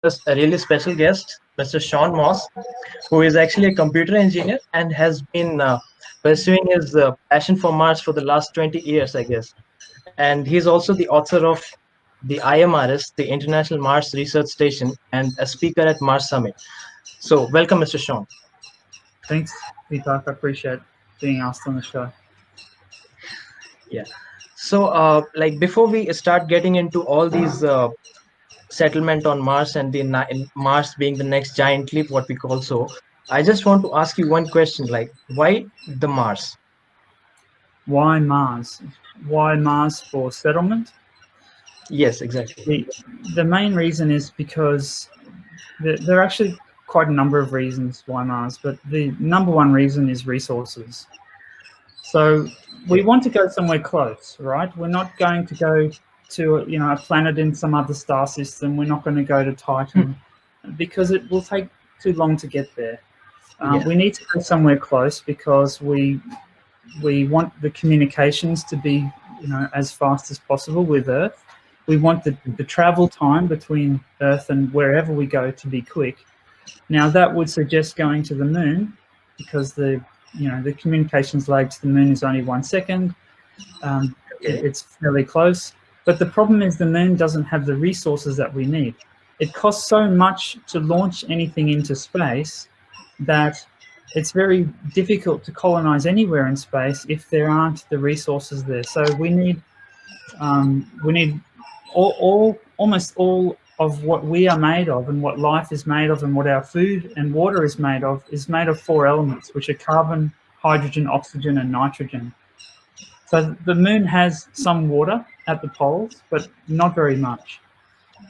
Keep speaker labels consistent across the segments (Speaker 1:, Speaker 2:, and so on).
Speaker 1: us a really special guest, Mr. Shaun Moss, who is actually a computer engineer and has been pursuing his passion for Mars for the last 20 years, I guess. And he's also the author of the IMRS, the International Mars Research Station, and a speaker at Mars Summit. So, welcome, Mr. Shaun.
Speaker 2: Thanks, Deepak. I appreciate being asked on the show.
Speaker 1: Yeah. So, before we start getting into all these settlement on Mars and Mars being the next giant leap, what we call so, I just want to ask you one question: like, why the Mars?
Speaker 2: Why Mars? Why Mars for settlement?
Speaker 1: Yes, exactly.
Speaker 2: The main reason is because there are actually quite a number of reasons why Mars, but the number one reason is resources. So we want to go somewhere close, right? We're not going to go to a planet in some other star system. We're not going to go to Titan because it will take too long to get there. We need to go somewhere close because we want the communications to be as fast as possible with Earth. We want the travel time between Earth and wherever we go to be quick. Now that would suggest going to the moon because the communications lag to the moon is only 1 second. It's fairly close. But the problem is the moon doesn't have the resources that we need. It costs so much to launch anything into space that it's very difficult to colonize anywhere in space if there aren't the resources there. So we need almost all of what we are made of and what life is made of and what our food and water is made of 4 elements, which are carbon, hydrogen, oxygen, and nitrogen. So the moon has some water at the poles, but not very much.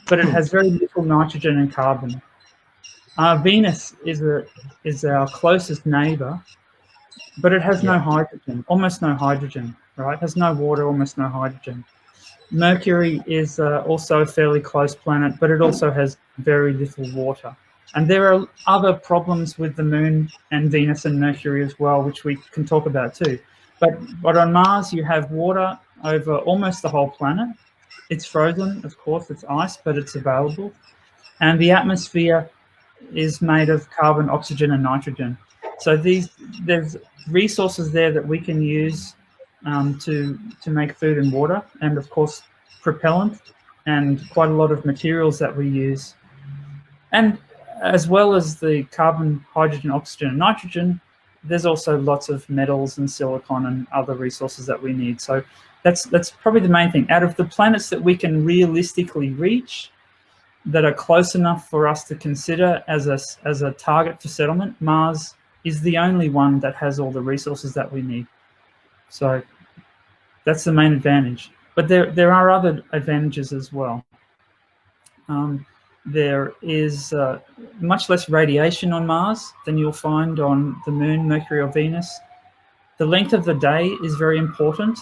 Speaker 2: But it has very little nitrogen and carbon. Venus is our closest neighbor, but it has no hydrogen, almost no hydrogen, right? It has no water, almost no hydrogen. Mercury is also a fairly close planet, but it also has very little water. And there are other problems with the moon and Venus and Mercury as well, which we can talk about too. But on Mars, you have water over almost the whole planet. It's frozen, of course, it's ice, but it's available. And the atmosphere is made of carbon, oxygen, and nitrogen. So there's resources there that we can use to make food and water, and of course propellant and quite a lot of materials that we use. And as well as the carbon, hydrogen, oxygen, and nitrogen, there's also lots of metals and silicon and other resources that we need. So that's probably the main thing. Out of the planets that we can realistically reach that are close enough for us to consider as a target for settlement, Mars is the only one that has all the resources that we need. So that's the main advantage. But there are other advantages as well. There is much less radiation on Mars than you'll find on the Moon, Mercury, or Venus. The length of the day is very important.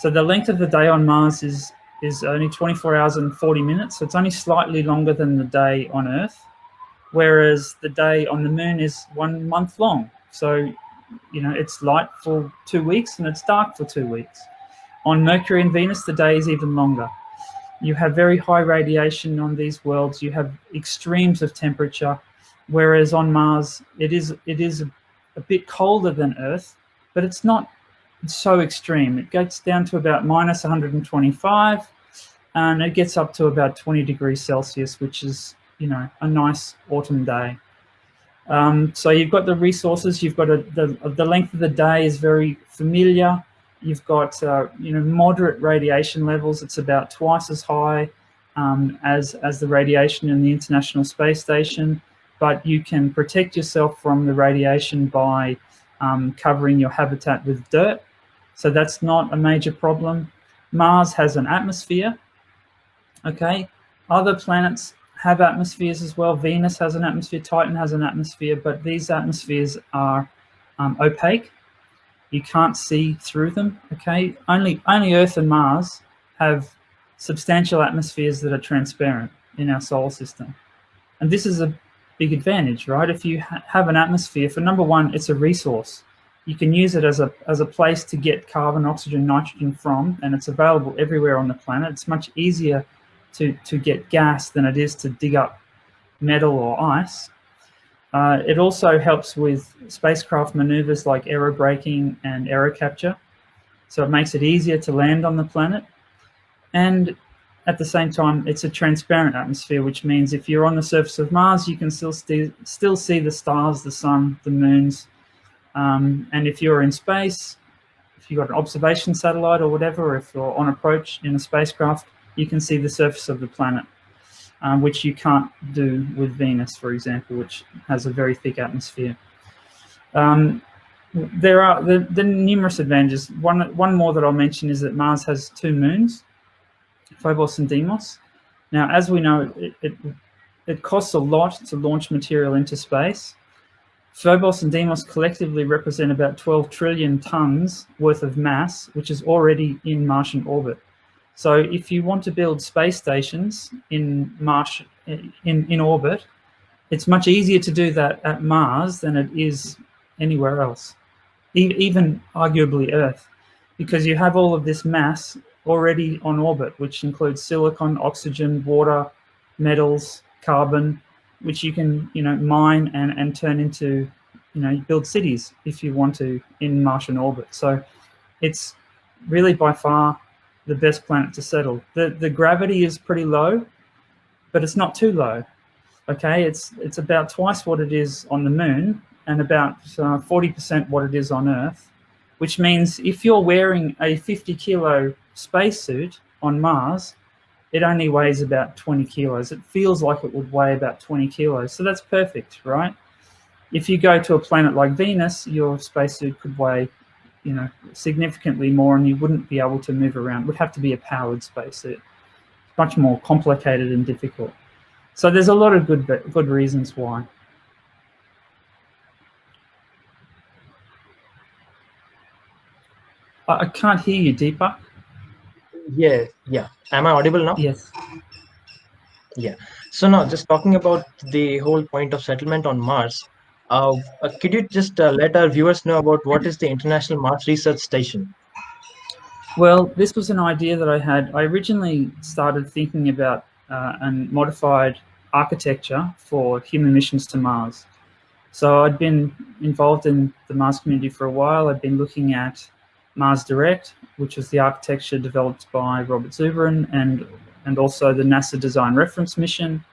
Speaker 2: So the length of the day on Mars is only 24 hours and 40 minutes. So it's only slightly longer than the day on Earth, whereas the day on the Moon is 1 month long. So it's light for 2 weeks and it's dark for 2 weeks. On Mercury and Venus, the day is even longer. You have very high radiation on these worlds. You have extremes of temperature, whereas on Mars, it is a bit colder than Earth, but it's not so extreme. It gets down to about minus 125, and it gets up to about 20 degrees Celsius, which is, a nice autumn day. So you've got the resources. You've got the length of the day is very familiar. You've got moderate radiation levels. It's about twice as high as the radiation in the International Space Station, but you can protect yourself from the radiation by covering your habitat with dirt. So that's not a major problem. Mars has an atmosphere. Okay, other planets have atmospheres as well. Venus has an atmosphere, Titan has an atmosphere, but these atmospheres are opaque. You can't see through them, okay? Only Earth and Mars have substantial atmospheres that are transparent in our solar system. And this is a big advantage, right? If you have an atmosphere, for number one, it's a resource. You can use it as a place to get carbon, oxygen, nitrogen from, and it's available everywhere on the planet. It's much easier to get gas than it is to dig up metal or ice. It also helps with spacecraft maneuvers like aerobraking and aero capture. So it makes it easier to land on the planet. And at the same time, it's a transparent atmosphere, which means if you're on the surface of Mars, you can still see the stars, the sun, the moons. And if you're in space, if you've got an observation satellite or whatever, or if you're on approach in a spacecraft, you can see the surface of the planet, which you can't do with Venus, for example, which has a very thick atmosphere. There are the numerous advantages. One more that I'll mention is that Mars has 2 moons, Phobos and Deimos. Now, as we know, it costs a lot to launch material into space. Phobos and Deimos collectively represent about 12 trillion tons worth of mass, which is already in Martian orbit. So if you want to build space stations in orbit, it's much easier to do that at Mars than it is anywhere else, even arguably Earth, because you have all of this mass already on orbit, which includes silicon, oxygen, water, metals, carbon, which you can, mine and turn into, build cities if you want to in Martian orbit. So it's really by far the best planet to settle. The gravity is pretty low, but it's not too low. Okay, it's about twice what it is on the moon and about 40% what it is on Earth, which means if you're wearing a 50-kilo spacesuit on Mars, it only weighs about 20 kilos. It feels like it would weigh about 20 kilos. So that's perfect, right? If you go to a planet like Venus, your spacesuit could weigh, significantly more, and you wouldn't be able to move around. It would have to be a powered spacesuit. Much more complicated and difficult. So there's a lot of good reasons why. I can't hear you, Deepak.
Speaker 1: Yeah. Am I audible now?
Speaker 2: Yes.
Speaker 1: Yeah. So now, just talking about the whole point of settlement on Mars, could you just let our viewers know about what is the International Mars Research Station?
Speaker 2: Well, this was an idea that I had. I originally started thinking about and modified architecture for human missions to Mars. So I'd been involved in the Mars community for a while. I'd been looking at Mars Direct, which was the architecture developed by Robert Zubrin, and also the NASA Design Reference Mission.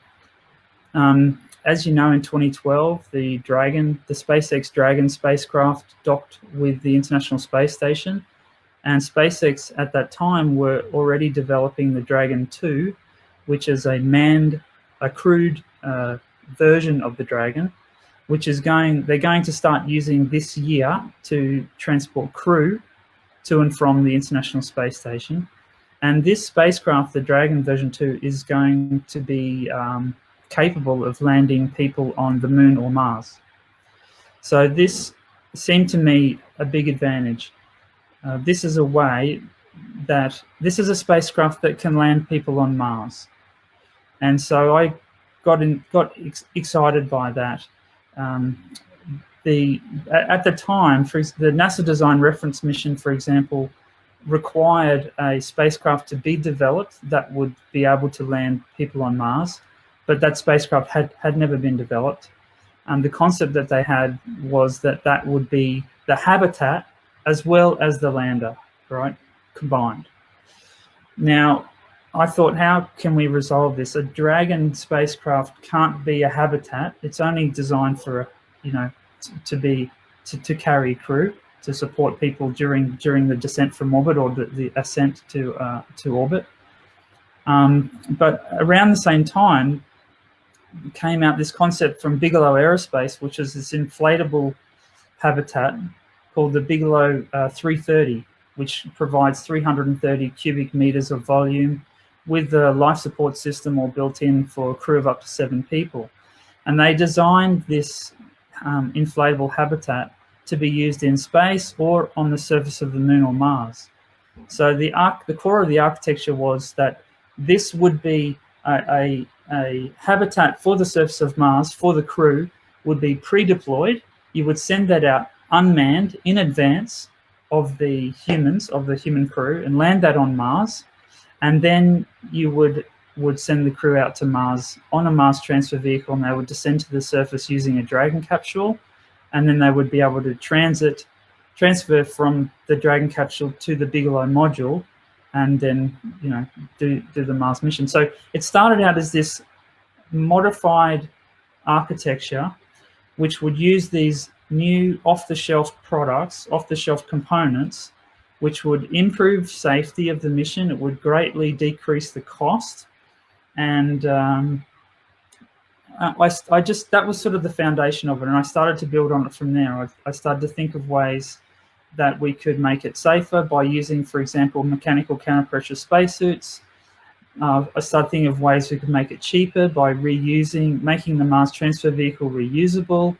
Speaker 2: As you know, in 2012, the SpaceX Dragon spacecraft docked with the International Space Station, and SpaceX at that time were already developing the Dragon 2, which is a crewed version of the Dragon, which is they're going to start using this year to transport crew to and from the International Space Station. And this spacecraft, the Dragon version 2, is going to be capable of landing people on the Moon or Mars. So this seemed to me a big advantage. This is a spacecraft that can land people on Mars. And so I got excited by that. At the time, the NASA Design Reference Mission, for example, required a spacecraft to be developed that would be able to land people on Mars, but that spacecraft had never been developed. The concept that they had was that would be the habitat as well as the lander, right, combined. Now, I thought, how can we resolve this? A Dragon spacecraft can't be a habitat. It's only designed for, to carry crew, to support people during the descent from orbit or the ascent to orbit. But around the same time came out this concept from Bigelow Aerospace, which is this inflatable habitat called the Bigelow 330, which provides 330 cubic meters of volume with the life support system all built in for a crew of up to 7 people. And they designed this inflatable habitat to be used in space or on the surface of the Moon or Mars. So the core of the architecture was that this would be a habitat for the surface of Mars for the crew, would be pre-deployed. You would send that out unmanned in advance of the human crew and land that on Mars. And then you would would send the crew out to Mars on a Mars transfer vehicle, and they would descend to the surface using a Dragon capsule, and then they would be able to transfer from the Dragon capsule to the Bigelow module, and then do the Mars mission. So it started out as this modified architecture, which would use these new off-the-shelf products, off-the-shelf components, which would improve safety of the mission. It would greatly decrease the cost, and that was sort of the foundation of it, and I started to build on it from there. I started to think of ways that we could make it safer by using, for example, mechanical counter-pressure spacesuits. I started thinking of ways we could make it cheaper by making the Mars transfer vehicle reusable.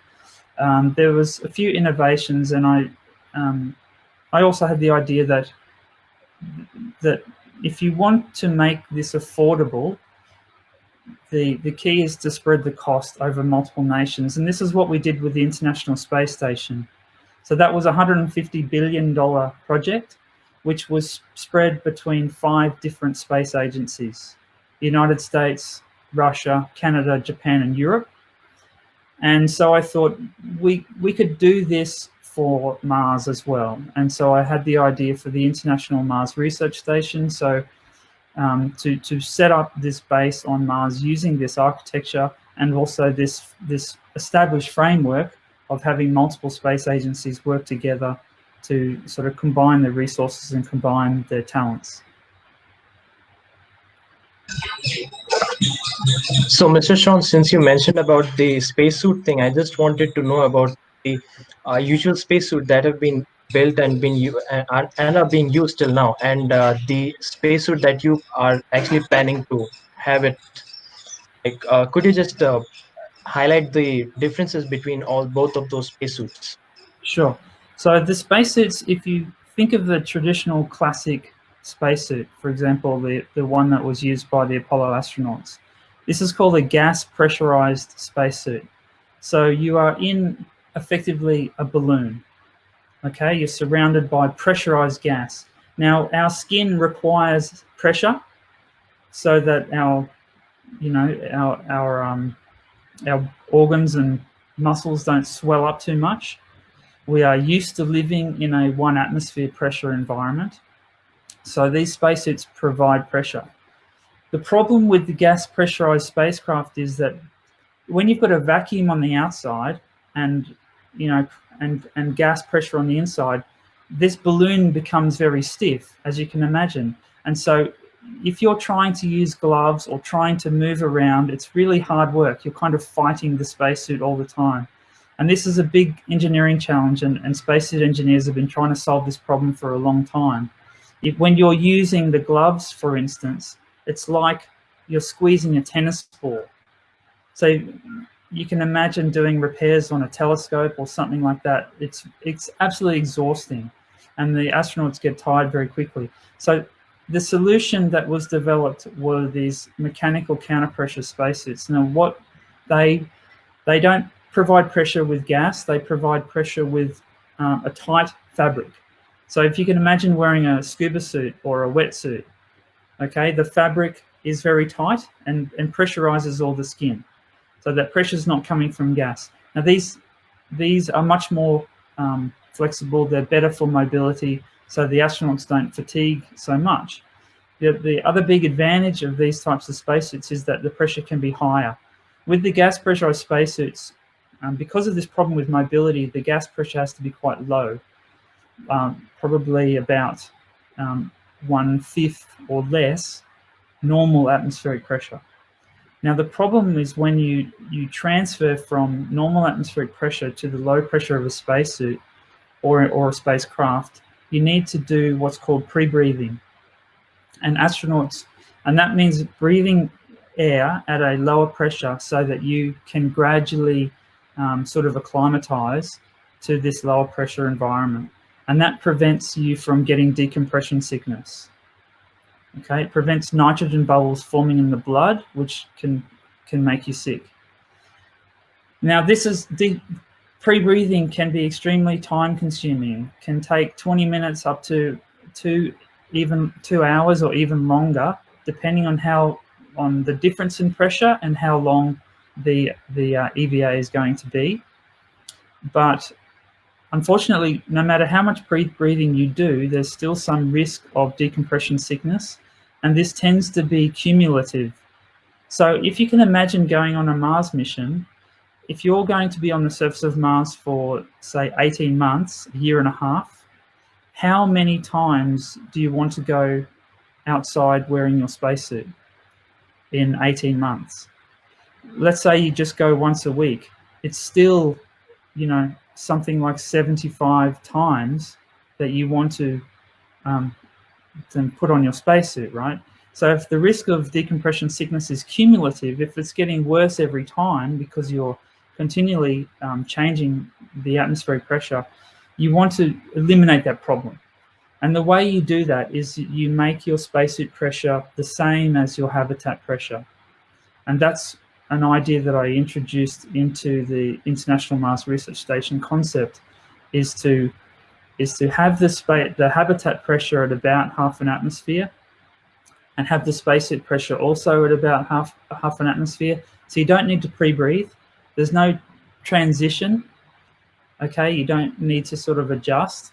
Speaker 2: There was a few innovations, and I also had the idea that if you want to make this affordable, the key is to spread the cost over multiple nations, and this is what we did with the International Space Station. So that was a $150 billion project, which was spread between 5 different space agencies: the United States, Russia, Canada, Japan, and Europe. And so I thought we could do this for Mars as well. And so I had the idea for the International Mars Research Station. So to set up this base on Mars using this architecture, and also this established framework of having multiple space agencies work together to sort of combine their resources and combine their talents.
Speaker 1: So, Mr. Shaun, since you mentioned about the spacesuit thing, I just wanted to know about the usual spacesuit that have been built and are being used till now, and the spacesuit that you are actually planning to have it. Like, could you just highlight the differences between both of those spacesuits?
Speaker 2: Sure. So the spacesuits, if you think of the traditional classic spacesuit, for example, the one that was used by the Apollo astronauts, this is called a gas pressurized spacesuit. So you are in effectively a balloon. Okay, you're surrounded by pressurized gas. Now, our skin requires pressure so that our organs and muscles don't swell up too much. We are used to living in a 1 atmosphere pressure environment. So these spacesuits provide pressure. The problem with the gas pressurized spacecraft is that when you've got a vacuum on the outside and gas pressure on the inside, this balloon becomes very stiff, as you can imagine. And so if you're trying to use gloves or trying to move around, it's really hard work. You're kind of fighting the spacesuit all the time. And this is a big engineering challenge, and spacesuit engineers have been trying to solve this problem for a long time. When you're using the gloves, for instance, it's like you're squeezing a tennis ball. So you can imagine doing repairs on a telescope or something like that. It's absolutely exhausting, and the astronauts get tired very quickly. So the solution that was developed were these mechanical counter-pressure spacesuits. Now, what they don't provide pressure with gas, they provide pressure with a tight fabric. So if you can imagine wearing a scuba suit or a wetsuit, okay, the fabric is very tight and pressurizes all the skin. So that pressure is not coming from gas. Now these are much more flexible, they're better for mobility, so the astronauts don't fatigue so much. The other big advantage of these types of spacesuits is that the pressure can be higher. With the gas pressurized spacesuits, because of this problem with mobility, the gas pressure has to be quite low, probably about 1/5 or less normal atmospheric pressure. Now, the problem is when you transfer from normal atmospheric pressure to the low pressure of a spacesuit or a spacecraft, you need to do what's called pre-breathing. And astronauts, and that means breathing air at a lower pressure so that you can gradually sort of acclimatize to this lower pressure environment. And that prevents you from getting decompression sickness. Okay, it prevents nitrogen bubbles forming in the blood, which can make you sick. Now, pre-breathing can be extremely time-consuming. Can take 20 minutes up to even 2 hours or even longer, depending on how on the difference in pressure and how long the EVA is going to be. But unfortunately, no matter how much breathing you do, there's still some risk of decompression sickness, and this tends to be cumulative. So if you can imagine going on a Mars mission, if you're going to be on the surface of Mars for, say, 18 months, a year and a half, how many times do you want to go outside wearing your spacesuit in 18 months? Let's say you just go once a week. It's still, something like 75 times that you want to put on your spacesuit, right? So if the risk of decompression sickness is cumulative, if it's getting worse every time because you're continually changing the atmospheric pressure, you want to eliminate that problem. And the way you do that is you make your spacesuit pressure the same as your habitat pressure. And that's an idea that I introduced into the International Mars Research Station concept, is to have the habitat pressure at about half an atmosphere, and have the spacesuit pressure also at about half an atmosphere. So you don't need to pre-breathe. There's no transition. Okay, you don't need to sort of adjust,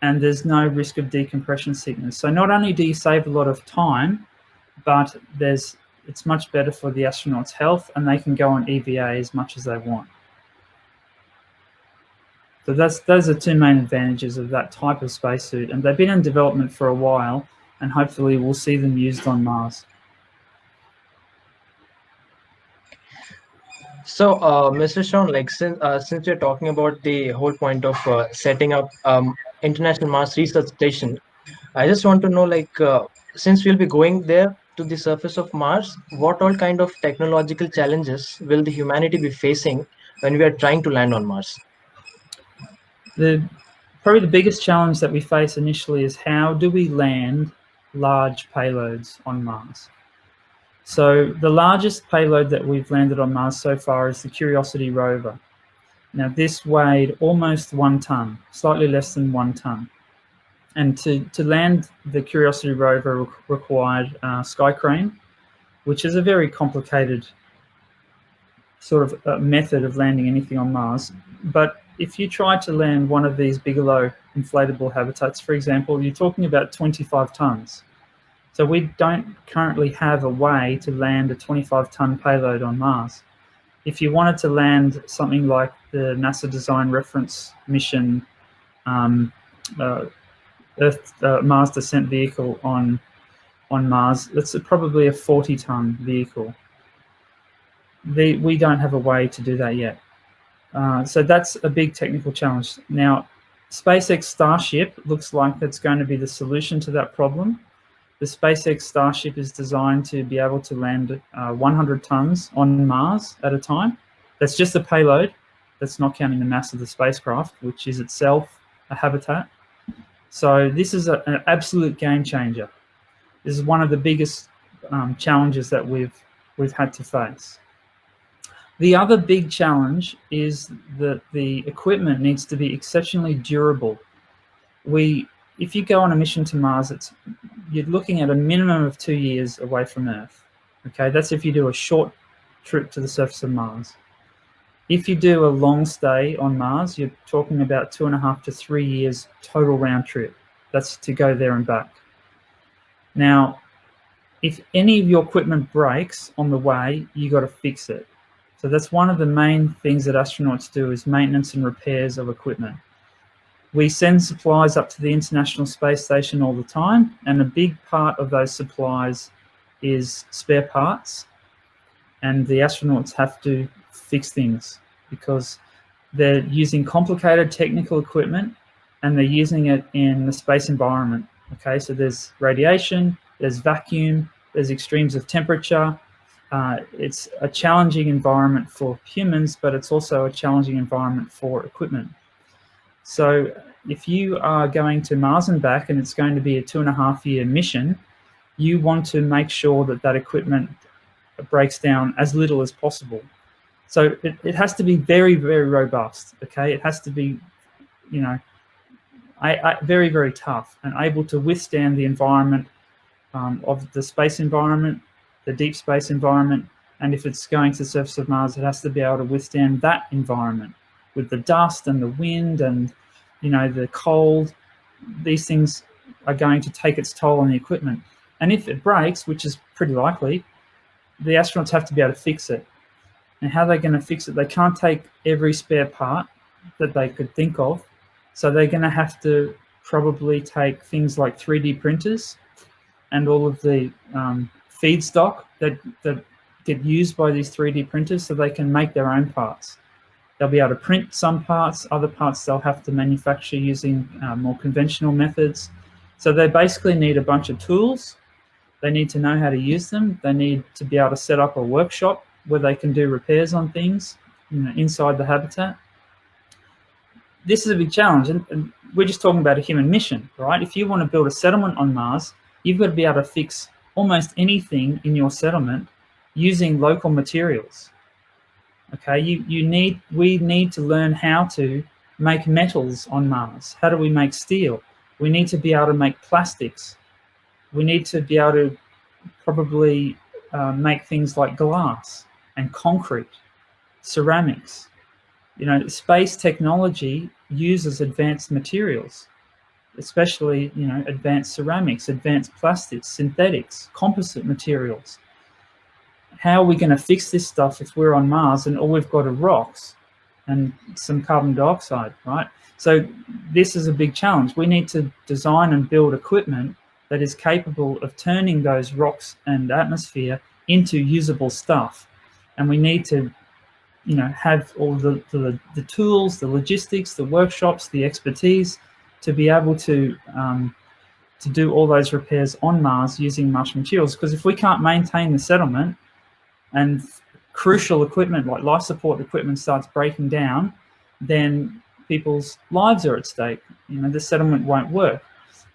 Speaker 2: and there's no risk of decompression sickness. So not only do you save a lot of time, but it's much better for the astronauts' health, and they can go on EVA as much as they want. So those are two main advantages of that type of spacesuit, and they've been in development for a while, and hopefully we'll see them used on Mars.
Speaker 1: So, Mr. Shaun, like since we're talking about the whole point of setting up International Mars Research Station, I just want to know, since we'll be going there to the surface of Mars, what all kind of technological challenges will the humanity be facing when we are trying to land on Mars?
Speaker 2: Probably the biggest challenge that we face initially is how do we land large payloads on Mars? So the largest payload that we've landed on Mars so far is the Curiosity rover. Now this weighed almost 1 ton, slightly less than 1 ton. And to land the Curiosity rover required sky crane, which is a very complicated sort of method of landing anything on Mars. But if you try to land one of these Bigelow inflatable habitats, for example, you're talking about 25 tons. So we don't currently have a way to land a 25-ton payload on Mars. If you wanted to land something like the NASA Design Reference Mission Mars Descent Vehicle on Mars, that's probably a 40-ton vehicle. We don't have a way to do that yet. So that's a big technical challenge. Now, SpaceX Starship looks like that's going to be the solution to that problem. The SpaceX Starship is designed to be able to land 100 tons on Mars at a time. That's just the payload. That's not counting the mass of the spacecraft, which is itself a habitat. So this is an absolute game changer. This is one of the biggest challenges that we've had to face. The other big challenge is that the equipment needs to be exceptionally durable. If you go on a mission to Mars, you're looking at a minimum of 2 years away from Earth. Okay, that's if you do a short trip to the surface of Mars. If you do a long stay on Mars, you're talking about 2.5 to 3 years total round trip. That's to go there and back. Now, if any of your equipment breaks on the way, you got to fix it. So that's one of the main things that astronauts do, is maintenance and repairs of equipment. We send supplies up to the International Space Station all the time, and a big part of those supplies is spare parts, and the astronauts have to fix things because they're using complicated technical equipment and they're using it in the space environment. Okay, so there's radiation, there's vacuum, there's extremes of temperature. It's a challenging environment for humans, but it's also a challenging environment for equipment. So if you are going to Mars and back and it's going to be a 2.5-year mission, you want to make sure that that equipment breaks down as little as possible. So it has to be very, very robust, okay? It has to be, very, very tough and able to withstand the environment of the space environment, the deep space environment. And if it's going to the surface of Mars, it has to be able to withstand that environment with the dust and the wind and, you know, the cold. These things are going to take its toll on the equipment. And if it breaks, which is pretty likely, the astronauts have to be able to fix it. And how they're going to fix it, they can't take every spare part that they could think of. So they're going to have to probably take things like 3D printers and all of the feedstock that get used by these 3D printers so they can make their own parts. They'll be able to print some parts, other parts they'll have to manufacture using more conventional methods. So they basically need a bunch of tools. They need to know how to use them. They need to be able to set up a workshop where they can do repairs on things, you know, inside the habitat. This is a big challenge, and we're just talking about a human mission, right? If you want to build a settlement on Mars, you've got to be able to fix almost anything in your settlement using local materials. Okay, we need to learn how to make metals on Mars. How do we make steel? We need to be able to make plastics. We need to be able to probably make things like glass and concrete, ceramics. You know, space technology uses advanced materials, especially, you know, advanced ceramics, advanced plastics, synthetics, composite materials. How are we going to fix this stuff if we're on Mars and all we've got are rocks and some carbon dioxide, right? So this is a big challenge. We need to design and build equipment that is capable of turning those rocks and atmosphere into usable stuff. And we need to, you know, have all the tools, the logistics, the workshops, the expertise to be able to do all those repairs on Mars using Martian materials. Because if we can't maintain the settlement and crucial equipment like life support equipment starts breaking down, then people's lives are at stake. You know, the settlement won't work.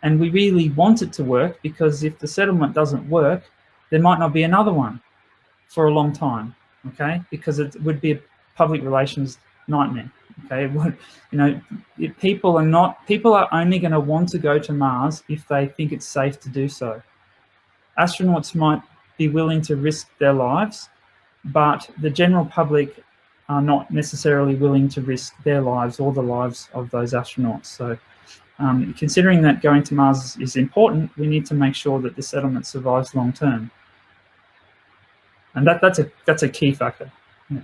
Speaker 2: And we really want it to work, because if the settlement doesn't work, there might not be another one for a long time, okay? Because it would be a public relations nightmare, okay? It would, you know, people are only going to want to go to Mars if they think it's safe to do so. Astronauts might be willing to risk their lives, but the general public are not necessarily willing to risk their lives or the lives of those astronauts. So considering that going to Mars is important, we need to make sure that the settlement survives long term. And that's a key factor. Yeah.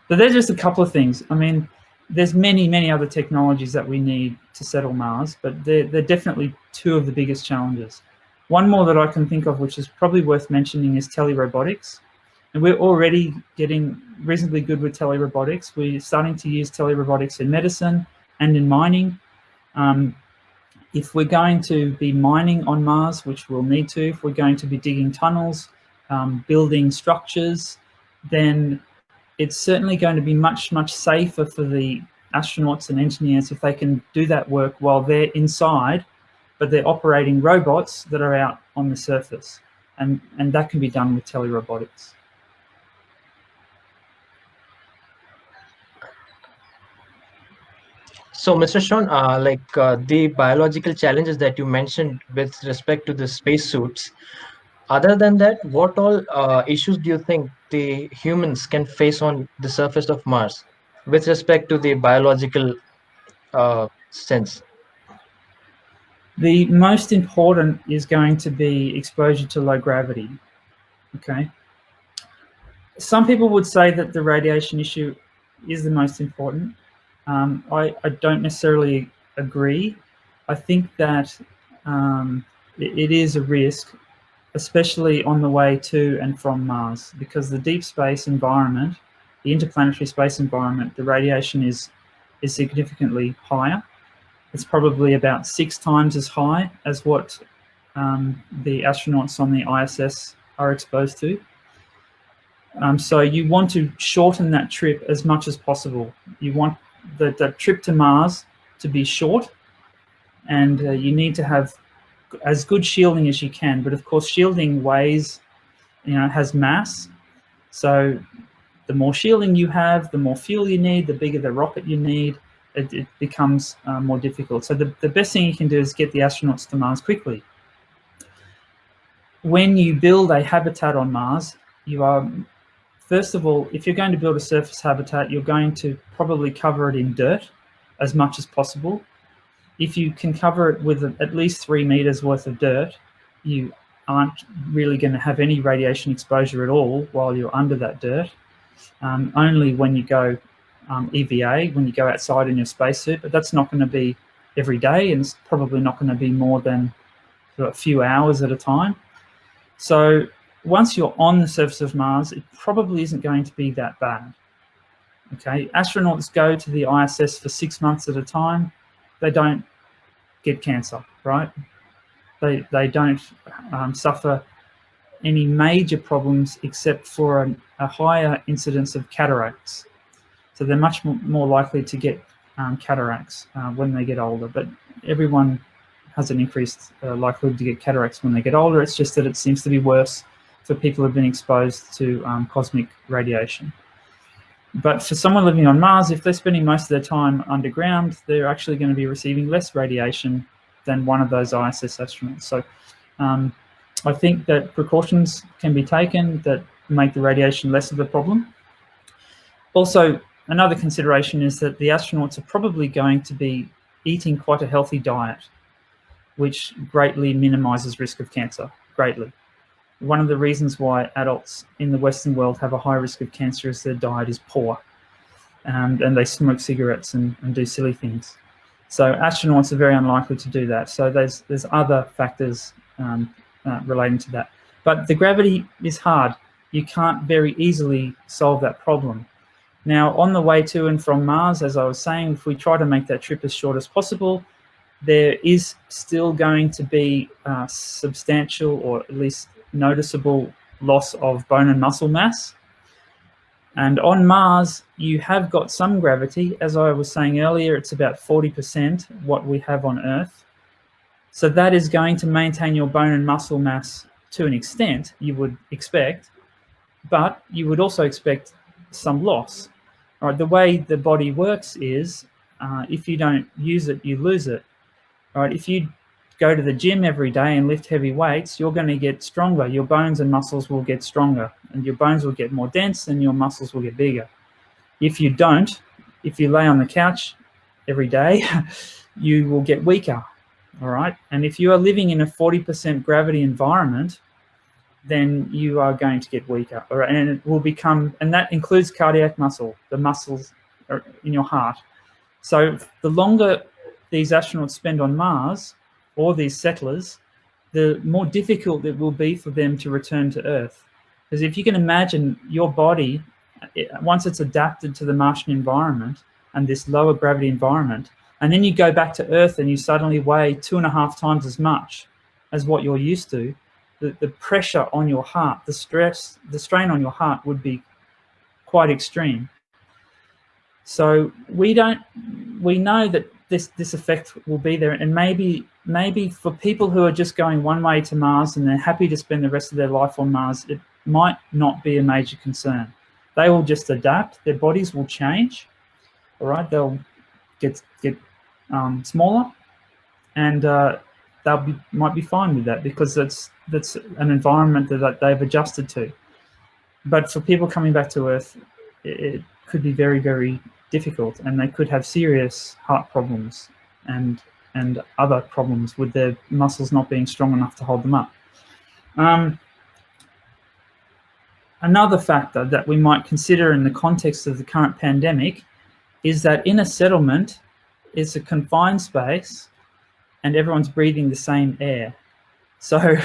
Speaker 2: But there's just a couple of things. I mean, there's many other technologies that we need to settle Mars, but they're definitely two of the biggest challenges. One more that I can think of, which is probably worth mentioning, is telerobotics. And we're already getting reasonably good with telerobotics. We're starting to use telerobotics in medicine and in mining. If we're going to be mining on Mars, which we'll need to, if we're going to be digging tunnels, building structures, then it's certainly going to be much safer for the astronauts and engineers if they can do that work while they're inside, but they're operating robots that are out on the surface. And that can be done with telerobotics.
Speaker 1: So, Mr. Shaun, the biological challenges that you mentioned with respect to the spacesuits, other than that, what all issues do you think the humans can face on the surface of Mars with respect to the biological sense?
Speaker 2: The most important is going to be exposure to low gravity, okay? Some people would say that the radiation issue is the most important. I don't necessarily agree. I think that it is a risk, especially on the way to and from Mars, because the deep space environment, the interplanetary space environment, the radiation is significantly higher. It's probably about 6 times as high as what the astronauts on the ISS are exposed to. So you want to shorten that trip as much as possible. You want the trip to Mars to be short, and you need to have as good shielding as you can. But of course, shielding weighs, has mass. So the more shielding you have, the more fuel you need, the bigger the rocket you need. It becomes more difficult. So the best thing you can do is get the astronauts to Mars quickly. when you build a habitat on Mars, you are, first of all, if you're going to build a surface habitat, you're going to probably cover it in dirt as much as possible. If you can cover it with at least 3 meters worth of dirt, you aren't really going to have any radiation exposure at all while you're under that dirt. Only when you go EVA, when you go outside in your spacesuit, but that's not going to be every day, and it's probably not going to be more than a few hours at a time. So once you're on the surface of Mars, it probably isn't going to be that bad. Okay, astronauts go to the ISS for 6 months at a time. They don't get cancer, right? They don't suffer any major problems except for a higher incidence of cataracts. So they're much more likely to get cataracts when they get older. But everyone has an increased likelihood to get cataracts when they get older. It's just that it seems to be worse for people who have been exposed to cosmic radiation. But for someone living on Mars, if they're spending most of their time underground, they're actually going to be receiving less radiation than one of those ISS astronauts. So I think that precautions can be taken that make the radiation less of a problem. Also, another consideration is that the astronauts are probably going to be eating quite a healthy diet, which greatly minimizes risk of cancer, greatly. One of the reasons why adults in the Western world have a high risk of cancer is their diet is poor, and they smoke cigarettes and do silly things. So astronauts are very unlikely to do that. So there's other factors relating to that. But the gravity is hard. You can't very easily solve that problem. Now, on the way to and from Mars, as I was saying, if we try to make that trip as short as possible, there is still going to be substantial, or at least noticeable, loss of bone and muscle mass. And on Mars, you have got some gravity. As I was saying earlier, it's about 40% what we have on Earth. So that is going to maintain your bone and muscle mass to an extent, you would expect, but you would also expect some loss. All right, the way the body works is if you don't use it, you lose it. All right, if you go to the gym every day and lift heavy weights, you're going to get stronger. Your bones and muscles will get stronger, and your bones will get more dense and your muscles will get bigger. If you don't, if you lay on the couch every day, you will get weaker. All right, and if you are living in a 40% gravity environment, then you are going to get weaker. All right, and it will become, and that includes cardiac muscle, the muscles in your heart. So the longer these astronauts spend on Mars, or these settlers, the more difficult it will be for them to return to Earth. Because if you can imagine your body, once it's adapted to the Martian environment and this lower gravity environment, and then you go back to Earth and you suddenly weigh 2.5 times as much as what you're used to, the pressure on your heart, the strain on your heart would be quite extreme. So we know that this effect will be there, and maybe for people who are just going one way to Mars and they're happy to spend the rest of their life on Mars, it might not be a major concern. They will just adapt. Their bodies will change. All right, they'll get smaller, and might be fine with that because that's an environment that they've adjusted to. But for people coming back to Earth, it could be very, very difficult, and they could have serious heart problems and other problems with their muscles not being strong enough to hold them up. Another factor that we might consider in the context of the current pandemic is that in a settlement, it's a confined space and everyone's breathing the same air. So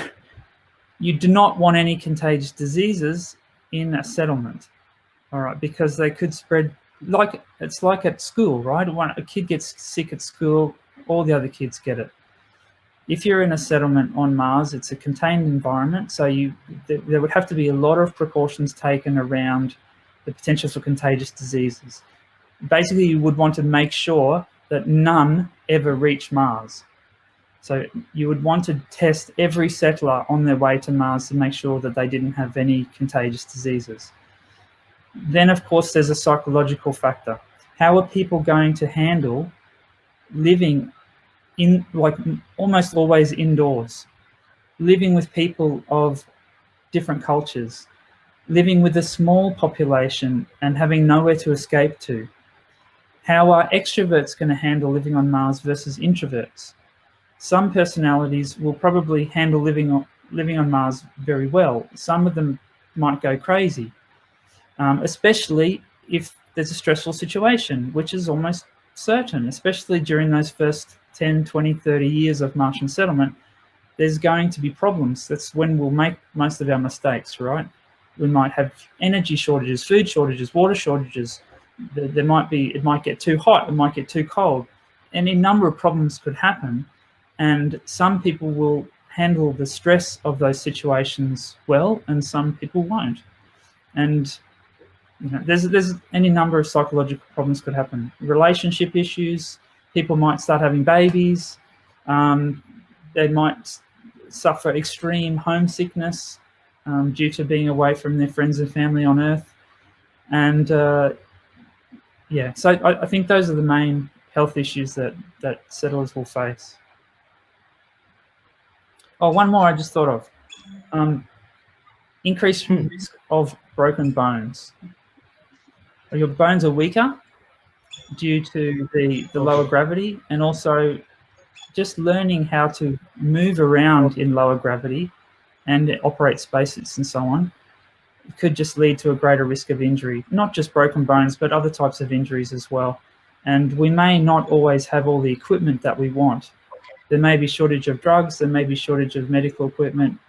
Speaker 2: you do not want any contagious diseases in a settlement, all right, because they could spread. It's like at school, right? When a kid gets sick at school, all the other kids get it. If you're in a settlement on Mars, it's a contained environment, so there would have to be a lot of precautions taken around the potential for contagious diseases. Basically, you would want to make sure that none ever reach Mars. So you would want to test every settler on their way to Mars to make sure that they didn't have any contagious diseases. Then, of course, there's a psychological factor. How are people going to handle living in, like, almost always indoors? living with people of different cultures, living with a small population and having nowhere to escape to. How are extroverts going to handle living on Mars versus introverts? Some personalities will probably handle living on Mars very well. Some of them might go crazy, especially if there's a stressful situation, which is almost certain, especially during those first 10, 20, 30 years of Martian settlement. There's going to be problems. That's when we'll make most of our mistakes, right? We might have energy shortages, food shortages, water shortages. It might get too hot, it might get too cold. Any number of problems could happen. And some people will handle the stress of those situations well, and some people won't. And there's any number of psychological problems could happen. Relationship issues, people might start having babies, they might suffer extreme homesickness due to being away from their friends and family on Earth. And yeah, so I think those are the main health issues that settlers will face. Oh, one more I just thought of. Increased risk of broken bones. Your bones are weaker due to the lower gravity, and also just learning how to move around in lower gravity and operate spacesuits and so on could just lead to a greater risk of injury, not just broken bones, but other types of injuries as well. And we may not always have all the equipment that we want. There may be shortage of drugs, there may be shortage of medical equipment,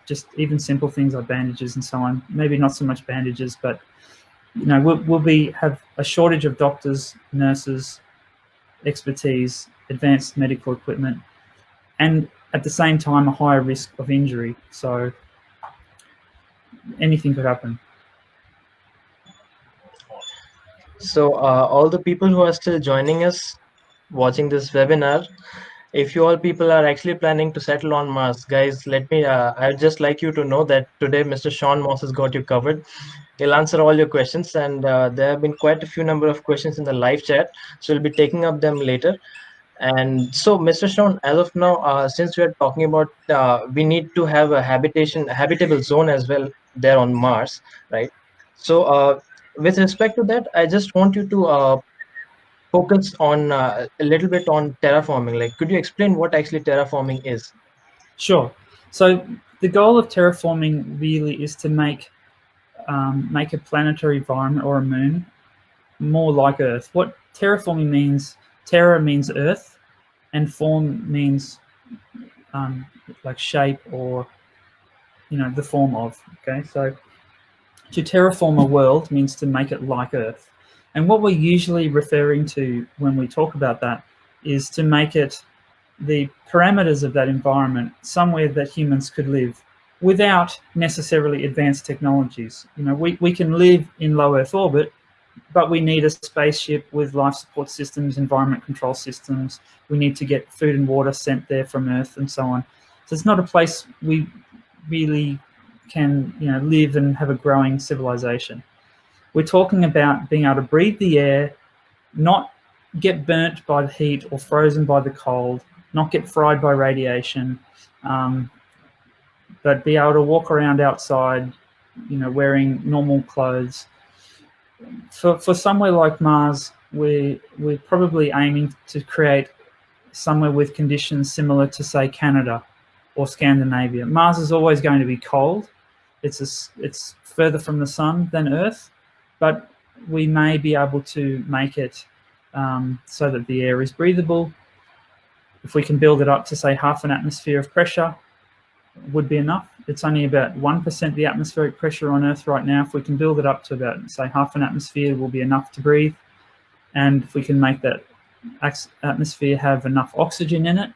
Speaker 2: just even simple things like bandages and so on. Maybe not so much bandages, but we'll have a shortage of doctors, nurses, expertise, advanced medical equipment, and at the same time a higher risk of injury. So anything could happen.
Speaker 1: So all the people who are still joining us, watching this webinar, if you all people are actually planning to settle on Mars, guys, I'd just like you to know that today Mr. Shaun Moss has got you covered. He'll answer all your questions, and there have been quite a few number of questions in the live chat, so we'll be taking up them later. And so, Mr. Shaun, as of now, since we are talking about we need to have a habitable zone as well there on Mars, right? So, with respect to that, I just want you to focus on a little bit on terraforming. Like, could you explain what actually terraforming is?
Speaker 2: Sure. So the goal of terraforming really is to make a planetary environment or a moon more like Earth. What terraforming means, terra means Earth, and form means like shape or the form of. Okay, so to terraform a world means to make it like Earth. And what we're usually referring to when we talk about that is to make it the parameters of that environment somewhere that humans could live without necessarily advanced technologies. We can live in low Earth orbit, but we need a spaceship with life support systems, environment control systems. We need to get food and water sent there from Earth and so on. So it's not a place we really can live and have a growing civilization. We're talking about being able to breathe the air, not get burnt by the heat or frozen by the cold, not get fried by radiation, but be able to walk around outside, wearing normal clothes. For somewhere like Mars, we're probably aiming to create somewhere with conditions similar to, say, Canada or Scandinavia. Mars is always going to be cold. It's further from the sun than Earth, but we may be able to make it so that the air is breathable. If we can build it up to, say, half an atmosphere of pressure, would be enough. It's only about 1% the atmospheric pressure on Earth right now. If we can build it up to about, say, half an atmosphere, will be enough to breathe. And if we can make that atmosphere have enough oxygen in it,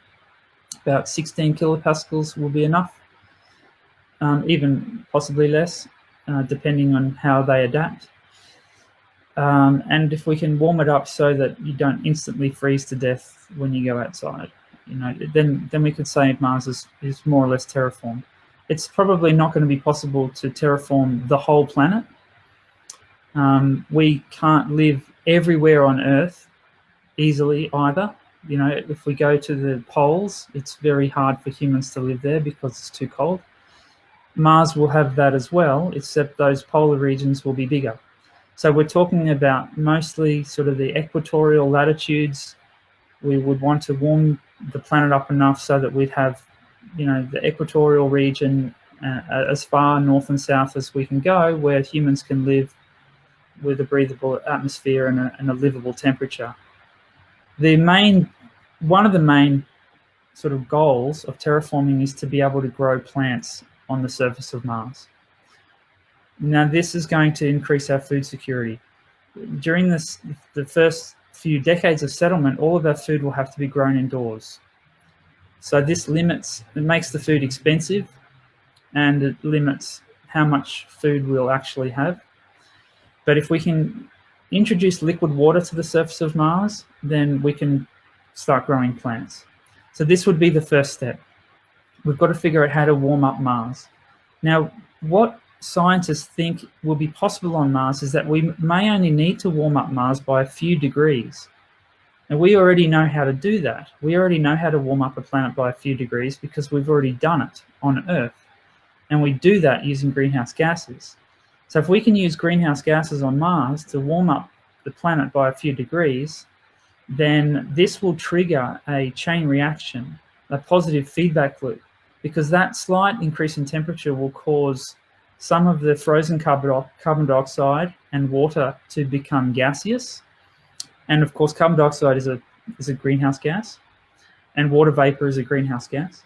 Speaker 2: about 16 kilopascals will be enough, even possibly less, depending on how they adapt. And if we can warm it up so that you don't instantly freeze to death when you go outside, then we could say Mars is more or less terraformed. It's probably not going to be possible to terraform the whole planet. We can't live everywhere on Earth easily either. You know, if we go to the poles, it's very hard for humans to live there because it's too cold. Mars will have that as well, except those polar regions will be bigger. So we're talking about mostly sort of the equatorial latitudes. We would want to warm the planet up enough so that we'd have, you know, the equatorial region as far north and south as we can go, where humans can live with a breathable atmosphere and a livable temperature. One of the main sort of goals of terraforming is to be able to grow plants on the surface of Mars. Now, this is going to increase our food security. During the first few decades of settlement, all of our food will have to be grown indoors. So this makes the food expensive, and it limits how much food we'll actually have. But if we can introduce liquid water to the surface of Mars, then we can start growing plants. So this would be the first step. We've got to figure out how to warm up Mars. Now, what scientists think will be possible on Mars is that we may only need to warm up Mars by a few degrees. And we already know how to do that. We already know how to warm up a planet by a few degrees because we've already done it on Earth. And we do that using greenhouse gases. So if we can use greenhouse gases on Mars to warm up the planet by a few degrees, then this will trigger a chain reaction, a positive feedback loop, because that slight increase in temperature will cause some of the frozen carbon dioxide and water to become gaseous. And of course, carbon dioxide is a greenhouse gas, and water vapor is a greenhouse gas.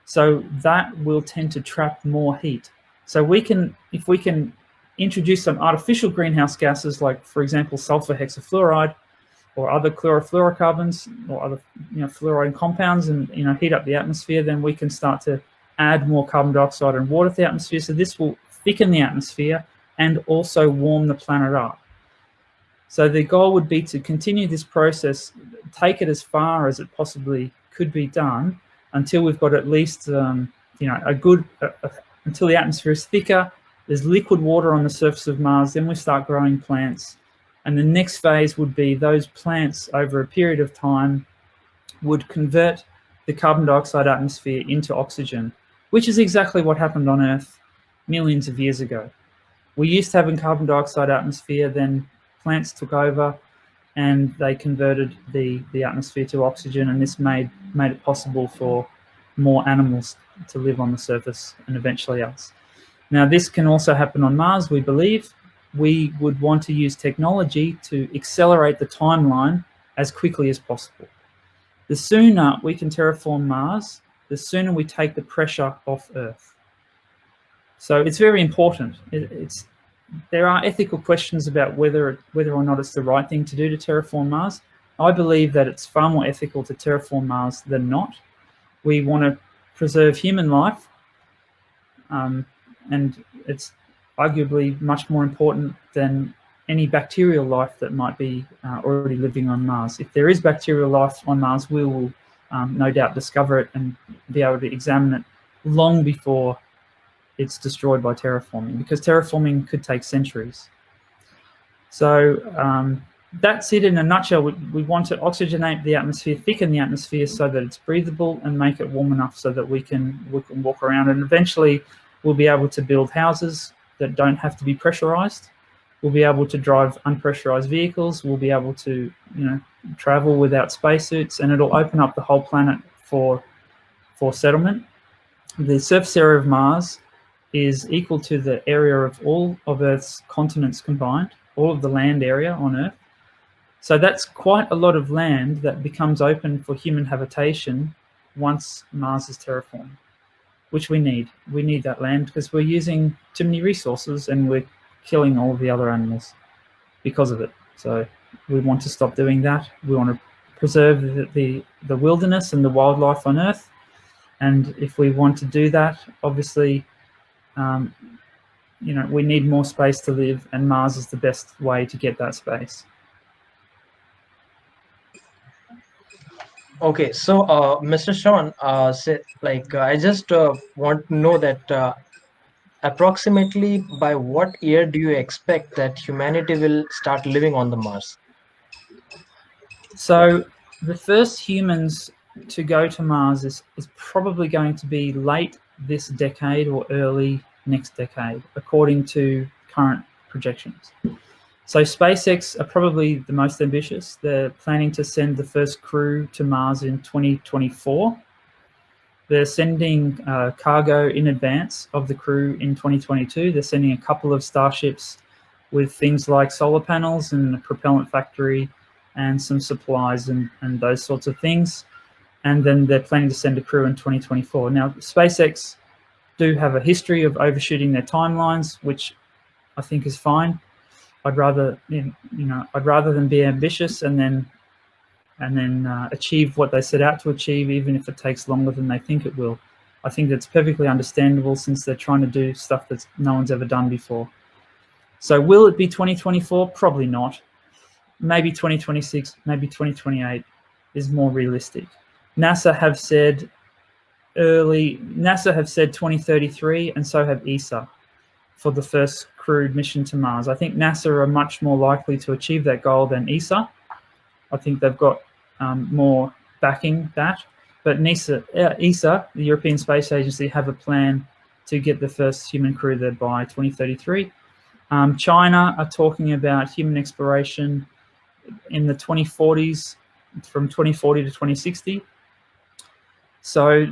Speaker 2: So that will tend to trap more heat. So if we can introduce some artificial greenhouse gases, like for example, sulfur hexafluoride or other chlorofluorocarbons or other fluoride compounds, and heat up the atmosphere, then we can start to add more carbon dioxide and water to the atmosphere. So this will thicken the atmosphere and also warm the planet up. So the goal would be to continue this process, take it as far as it possibly could be done until we've got at least until the atmosphere is thicker, there's liquid water on the surface of Mars, then we start growing plants. And the next phase would be those plants over a period of time would convert the carbon dioxide atmosphere into oxygen, which is exactly what happened on Earth millions of years ago. We used to have a carbon dioxide atmosphere, then plants took over and they converted the atmosphere to oxygen, and this made it possible for more animals to live on the surface and eventually us. Now, this can also happen on Mars, we believe. We would want to use technology to accelerate the timeline as quickly as possible. The sooner we can terraform Mars, the sooner we take the pressure off Earth. So it's very important. There are ethical questions about whether or not it's the right thing to do to terraform Mars. I believe that it's far more ethical to terraform Mars than not. We want to preserve human life, and it's arguably much more important than any bacterial life that might be already living on Mars. If there is bacterial life on Mars, we will no doubt discover it and be able to examine it long before it's destroyed by terraforming, because terraforming could take centuries. So that's it in a nutshell. We want to oxygenate the atmosphere, thicken the atmosphere so that it's breathable, and make it warm enough so that we can walk around. And eventually we'll be able to build houses that don't have to be pressurized. We'll be able to drive unpressurized vehicles. We'll be able to travel without spacesuits, and it'll open up the whole planet for settlement. The surface area of Mars is equal to the area of all of Earth's continents combined, all of the land area on Earth. So that's quite a lot of land that becomes open for human habitation once Mars is terraformed, which we need. We need that land because we're using too many resources and we're killing all of the other animals because of it. So we want to stop doing that. We want to preserve the wilderness and the wildlife on Earth. And if we want to do that, obviously, we need more space to live, and Mars is the best way to get that space.
Speaker 1: Okay, so Mr. Shaun, I just want to know that approximately by what year do you expect that humanity will start living on the Mars?
Speaker 2: So The first humans to go to Mars is probably going to be late this decade or early next decade, according to current projections. So SpaceX are probably the most ambitious. They're planning to send the first crew to Mars in 2024. They're sending cargo in advance of the crew in 2022. They're sending a couple of Starships with things like solar panels and a propellant factory and some supplies and those sorts of things. And then they're planning to send a crew in 2024. Now, SpaceX do have a history of overshooting their timelines, which I think is fine. I'd rather, I'd rather them be ambitious and then achieve what they set out to achieve, even if it takes longer than they think it will. I think that's perfectly understandable since they're trying to do stuff that no one's ever done before. So will it be 2024? Probably not. Maybe 2026, maybe 2028 is more realistic. NASA have said 2033, and so have ESA for the first crewed mission to Mars. I think NASA are much more likely to achieve that goal than ESA. I think they've got more backing that. But ESA, the European Space Agency, have a plan to get the first human crew there by 2033. China are talking about human exploration in the 2040s, from 2040 to 2060. So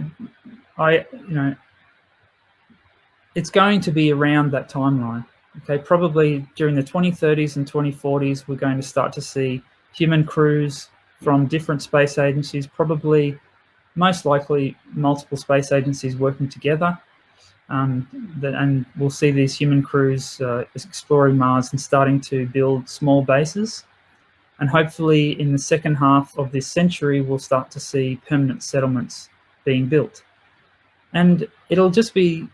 Speaker 2: it's going to be around that timeline. Okay, probably during the 2030s and 2040s, we're going to start to see human crews from different space agencies, probably most likely multiple space agencies working together. And we'll see these human crews exploring Mars and starting to build small bases. And hopefully in the second half of this century, we'll start to see permanent settlements being built. And it'll just be,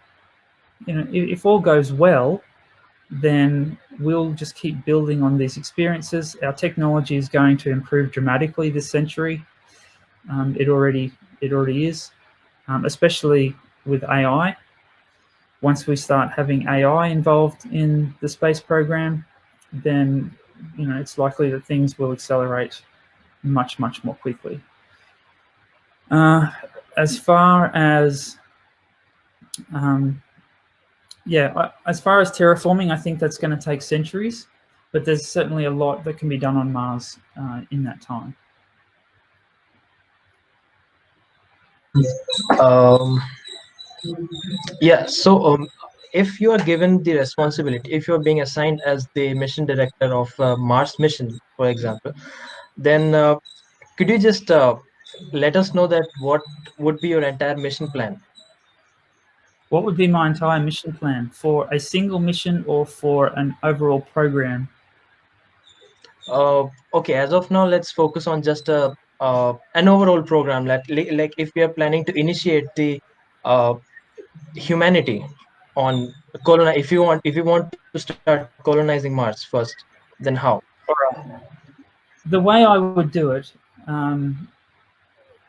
Speaker 2: if all goes well, then we'll just keep building on these experiences. Our technology is going to improve dramatically this century. It already is, especially with AI. Once we start having AI involved in the space program, then it's likely that things will accelerate much, much more quickly. As far as as far as terraforming, I think that's going to take centuries, but there's certainly a lot that can be done on Mars in that time.
Speaker 1: So if you are given the responsibility, if you're being assigned as the mission director of Mars mission, for example, then could you just let us know that what would be your entire mission plan?
Speaker 2: What would be my entire mission plan for a single mission or for an overall program?
Speaker 1: Okay, as of now, let's focus on just an overall program. Like if we are planning to initiate the humanity on colonize, if you want to start colonizing Mars first, then how?
Speaker 2: The way I would do it,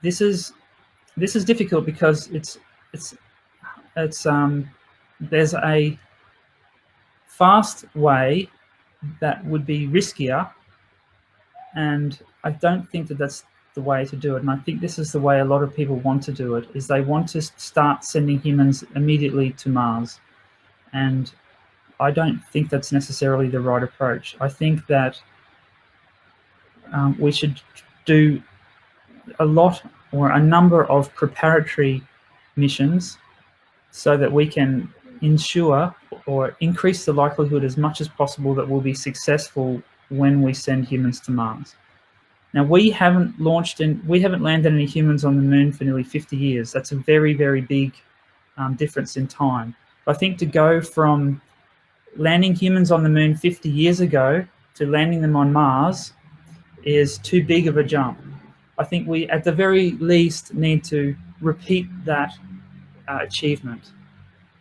Speaker 2: this is difficult because there's a fast way that would be riskier, and I don't think that that's the way to do it. And I think this is the way a lot of people want to do it, is they want to start sending humans immediately to Mars. And I don't think that's necessarily the right approach. I think that we should do a lot or a number of preparatory missions so that we can ensure or increase the likelihood as much as possible that we'll be successful when we send humans to Mars. Now, we haven't landed any humans on the moon for nearly 50 years. That's a very, very big difference in time. I think to go from landing humans on the moon 50 years ago to landing them on Mars is too big of a jump. I think we, at the very least, need to repeat that achievement.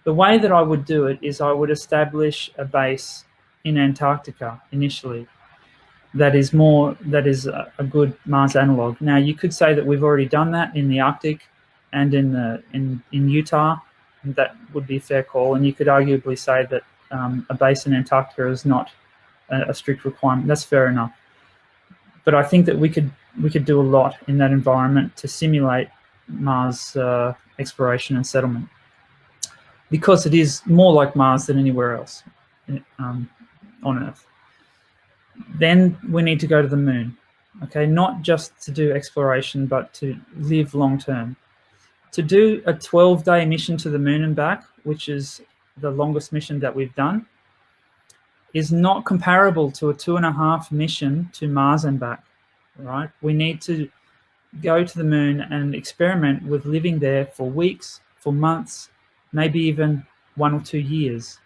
Speaker 2: The way that I would do it is I would establish a base in Antarctica initially. That is a good Mars analog. Now, you could say that we've already done that in the Arctic and in Utah. And that would be a fair call. And you could arguably say that a base in Antarctica is not a strict requirement. That's fair enough. But I think that we could do a lot in that environment to simulate Mars exploration and settlement, because it is more like Mars than anywhere else on Earth. Then we need to go to the moon, okay? Not just to do exploration, but to live long term. To do a 12-day mission to the moon and back, which is the longest mission that we've done, is not comparable to a 2.5 mission to Mars and back, right? We need to go to the moon and experiment with living there for weeks, for months, maybe even 1 or 2 years,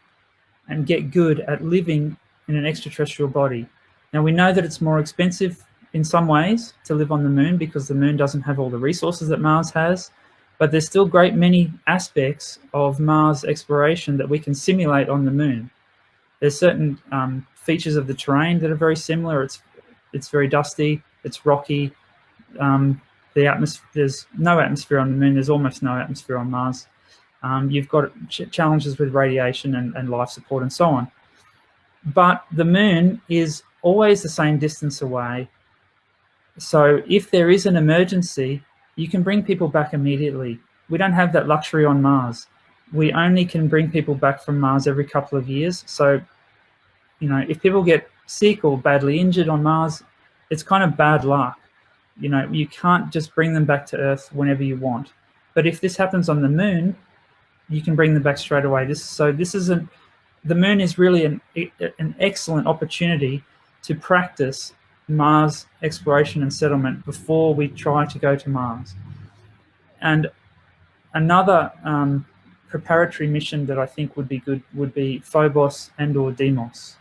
Speaker 2: and get good at living in an extraterrestrial body. Now, we know that it's more expensive in some ways to live on the moon because the moon doesn't have all the resources that Mars has, but there's still great many aspects of Mars exploration that we can simulate on the moon. There's certain features of the terrain that are very similar. It's very dusty, it's rocky. There's no atmosphere on the moon. There's almost no atmosphere on Mars. You've got challenges with radiation and life support and so on. But the moon is always the same distance away. So if there is an emergency, you can bring people back immediately. We don't have that luxury on Mars. We only can bring people back from Mars every couple of years. So, you know, if people get sick or badly injured on Mars, it's kind of bad luck. You know, you can't just bring them back to Earth whenever you want. But if this happens on the moon, you can bring them back straight away. The moon is really an excellent opportunity to practice Mars exploration and settlement before we try to go to Mars. And another preparatory mission that I think would be good would be Phobos and or Deimos.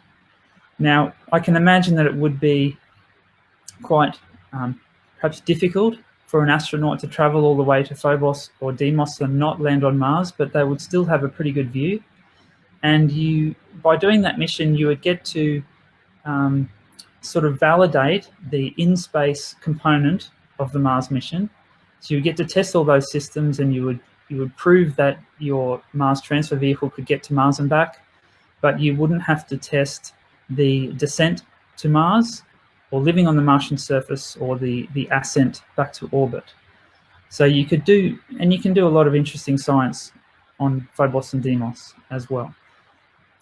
Speaker 2: Now, I can imagine that it would be quite perhaps difficult for an astronaut to travel all the way to Phobos or Deimos and not land on Mars, but they would still have a pretty good view. And by doing that mission, you would get to sort of validate the in-space component of the Mars mission. So you get to test all those systems, and you would prove that your Mars transfer vehicle could get to Mars and back, but you wouldn't have to test the descent to Mars or living on the Martian surface or the ascent back to orbit. So you can do a lot of interesting science on Phobos and Deimos as well.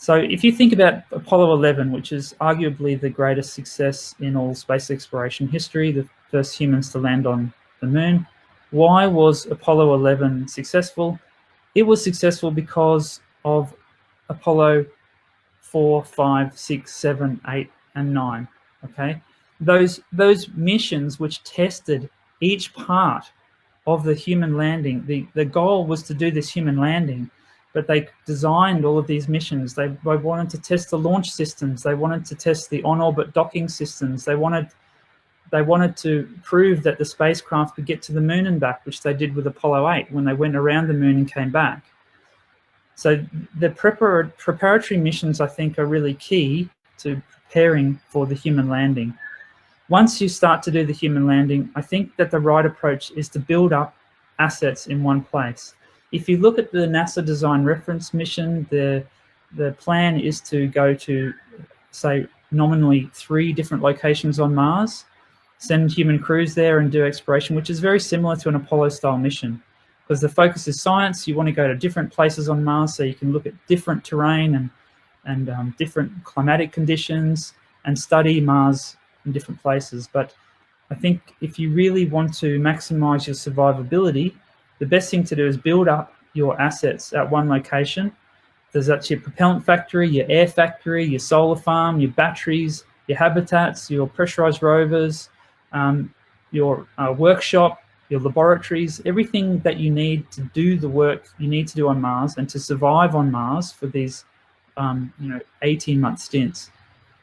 Speaker 2: So if you think about Apollo 11, which is arguably the greatest success in all space exploration history, the first humans to land on the moon, why was Apollo 11 successful? It was successful because of Apollo 4, 5, 6, 7, 8, and 9, okay? Those missions which tested each part of the human landing, the goal was to do this human landing, but they designed all of these missions. They wanted to test the launch systems. They wanted to test the on-orbit docking systems. They wanted to prove that the spacecraft could get to the moon and back, which they did with Apollo 8 when they went around the moon and came back. So the preparatory missions, I think, are really key to preparing for the human landing. Once you start to do the human landing, I think that the right approach is to build up assets in one place. If you look at the NASA Design Reference mission, the plan is to go to, say, nominally 3 different locations on Mars, send human crews there and do exploration, which is very similar to an Apollo-style mission. Because the focus is science, you want to go to different places on Mars so you can look at different terrain and different climatic conditions and study Mars in different places. But I think if you really want to maximize your survivability, the best thing to do is build up your assets at one location. That's your propellant factory, your air factory, your solar farm, your batteries, your habitats, your pressurized rovers, your workshop, your laboratories, everything that you need to do the work you need to do on Mars and to survive on Mars for these 18-month stints.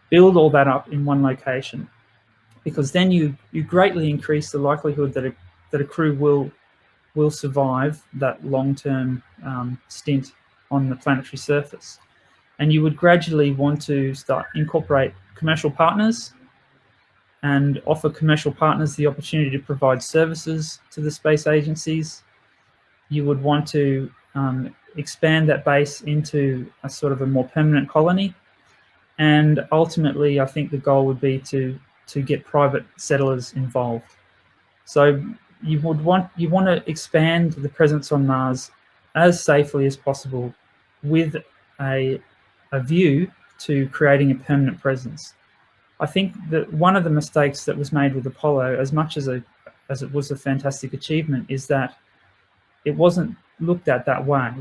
Speaker 2: Build all that up in one location, because then you greatly increase the likelihood that a crew will survive that long-term stint on the planetary surface. And you would gradually want to start incorporate commercial partners and offer commercial partners the opportunity to provide services to the space agencies. You would want to expand that base into a sort of a more permanent colony. And ultimately, I think the goal would be to to get private settlers involved. So you want to expand the presence on Mars as safely as possible, with a view to creating a permanent presence. I think that one of the mistakes that was made with Apollo, as much as it was a fantastic achievement, is that it wasn't looked at that way.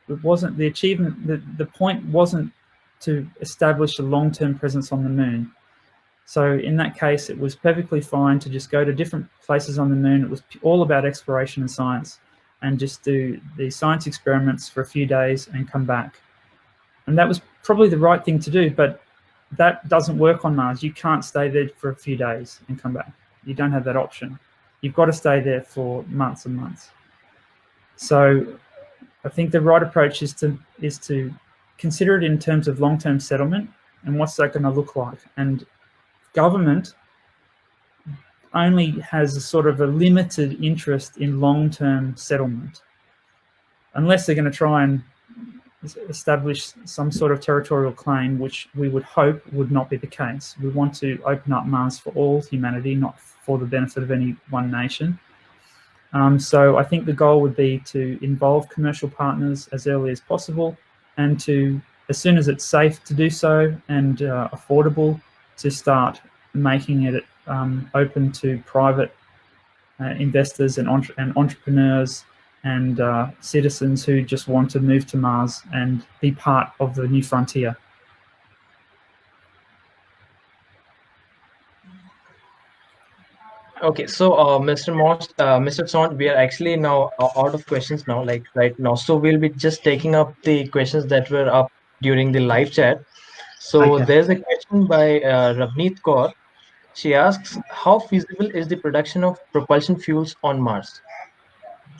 Speaker 2: It wasn't the achievement. The point wasn't to establish a long-term presence on the moon. So in that case, it was perfectly fine to just go to different places on the moon. It was all about exploration and science, and just do the science experiments for a few days and come back. And that was probably the right thing to do, but that doesn't work on Mars. You can't stay there for a few days and come back. You don't have that option. You've got to stay there for months and months. So I think the right approach is to consider it in terms of long-term settlement and what's that going to look like. And government only has a sort of a limited interest in long-term settlement, unless they're going to try and establish some sort of territorial claim, which we would hope would not be the case. We want to open up Mars for all humanity, not for the benefit of any one nation. So I think the goal would be to involve commercial partners as early as possible, and to, as soon as it's safe to do so and affordable, to start making it open to private investors and entrepreneurs and citizens who just want to move to Mars and be part of the new frontier.
Speaker 1: Okay, so Mr. Moss, Mr. Son, we are actually now out of questions now, like right now. So we'll be just taking up the questions that were up during the live chat. So
Speaker 2: Okay.
Speaker 1: there's a question by Ravneet Kaur. She asks, how feasible is the production of propulsion fuels on Mars?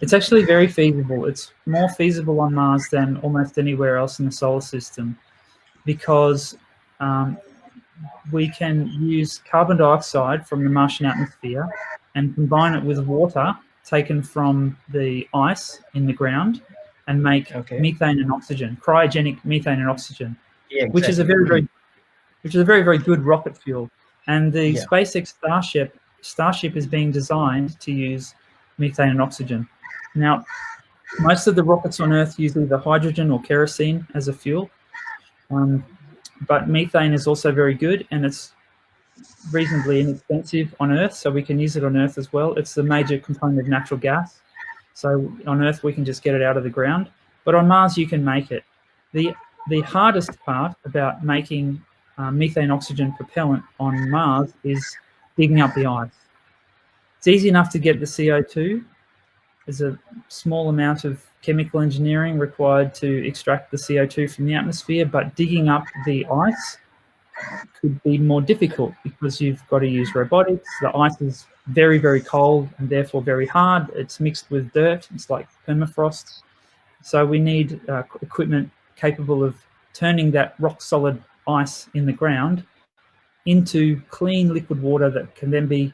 Speaker 2: It's actually very feasible. It's more feasible on Mars than almost anywhere else in the solar system, because we can use carbon dioxide from the Martian atmosphere and combine it with water taken from the ice in the ground and make methane and oxygen, cryogenic methane and oxygen,
Speaker 1: Yeah, exactly.
Speaker 2: which is a very good rocket fuel. And the SpaceX Starship is being designed to use methane and oxygen. Now, most of the rockets on Earth use either hydrogen or kerosene as a fuel, but methane is also very good, and it's reasonably inexpensive on Earth, so we can use it on Earth as well. It's the major component of natural gas. So on Earth, we can just get it out of the ground. But on Mars, you can make it. The hardest part about making methane oxygen propellant on Mars is digging up the ice. It's easy enough to get the CO2. There's a small amount of chemical engineering required to extract the CO2 from the atmosphere, but digging up the ice could be more difficult because you've got to use robotics. The ice is very, very cold and therefore very hard. It's mixed with dirt. It's like permafrost. So we need equipment capable of turning that rock-solid ice in the ground into clean liquid water that can then be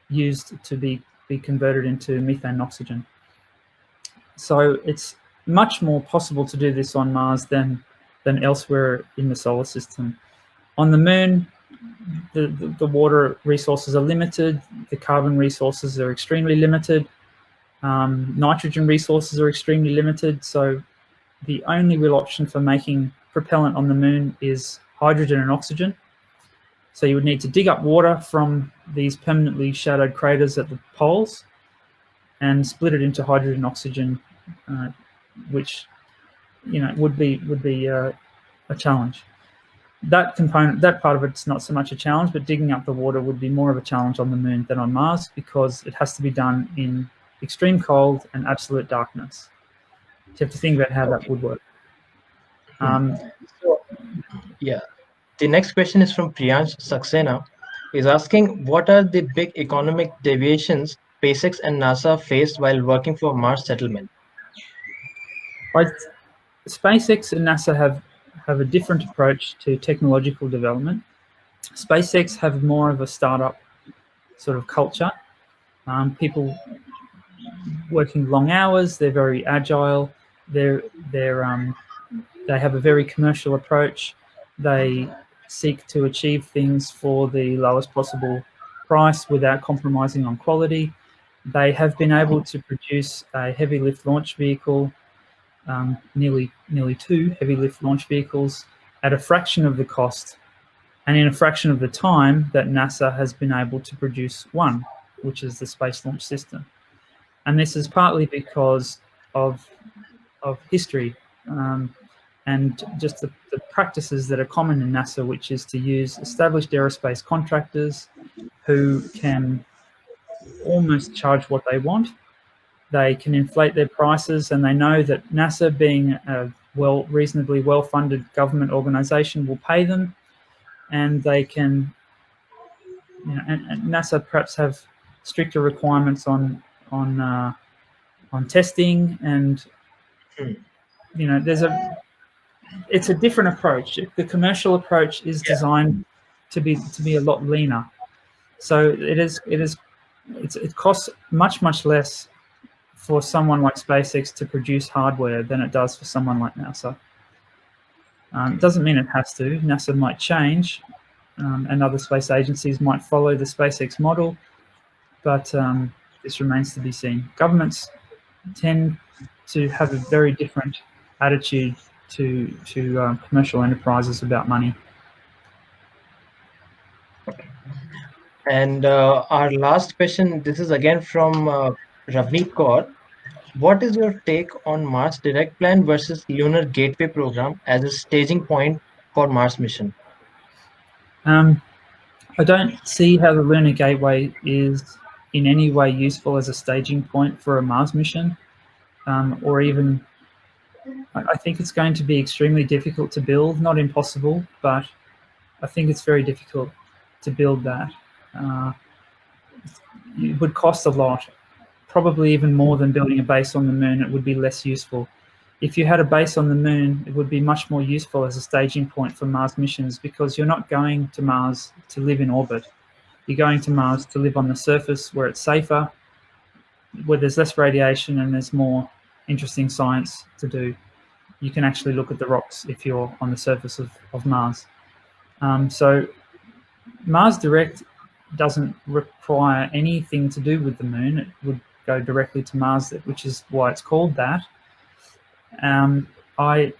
Speaker 2: used to be converted into methane and oxygen. So it's much more possible to do this on Mars than elsewhere in the solar system. On the moon, the water resources are limited, the carbon resources are extremely limited, nitrogen resources are extremely limited, so the only real option for making propellant on the moon is hydrogen and oxygen. So you would need to dig up water from these permanently shadowed craters at the poles and split it into hydrogen and oxygen, which would be a challenge. That part of it's not so much a challenge, but digging up the water would be more of a challenge on the moon than on Mars, because it has to be done in extreme cold and absolute darkness. So you have to think about how that would work.
Speaker 1: The next question is from Priyansh Saxena. He's asking, what are the big economic deviations SpaceX and NASA faced while working for Mars settlement?
Speaker 2: SpaceX and NASA have a different approach to technological development. SpaceX have more of a startup sort of culture. People working long hours. They're very agile. They have a very commercial approach. They seek to achieve things for the lowest possible price without compromising on quality. They have been able to produce a heavy lift launch vehicle, nearly 2 heavy lift launch vehicles, at a fraction of the cost and in a fraction of the time that NASA has been able to produce one, which is the Space Launch System. And this is partly because of history and just the practices that are common in NASA, which is to use established aerospace contractors who can almost charge what they want. They can inflate their prices, and they know that NASA, being a reasonably well-funded government organization, will pay them, and they can, and NASA perhaps have stricter requirements on testing, and it's a different approach. The commercial approach is designed to be a lot leaner, so it costs much less for someone like SpaceX to produce hardware than it does for someone like NASA. It doesn't mean it has to. NASA might change, and other space agencies might follow the SpaceX model, but this remains to be seen. Governments tend to have a very different attitude to commercial enterprises about money.
Speaker 1: And our last question, this is again from Ravneet Kaur. What is your take on Mars Direct Plan versus Lunar Gateway program as a staging point for Mars mission?
Speaker 2: I don't see how the Lunar Gateway is in any way useful as a staging point for a Mars mission, or even, I think it's going to be extremely difficult to build, not impossible, but I think it's very difficult to build that. It would cost a lot, probably even more than building a base on the moon. It would be less useful. If you had a base on the moon, it would be much more useful as a staging point for Mars missions, because you're not going to Mars to live in orbit. You're going to Mars to live on the surface, where it's safer, where there's less radiation and there's more interesting science to do. You can actually look at the rocks if you're on the surface of Mars. So Mars Direct doesn't require anything to do with the moon. It would go directly to Mars, which is why it's called that. I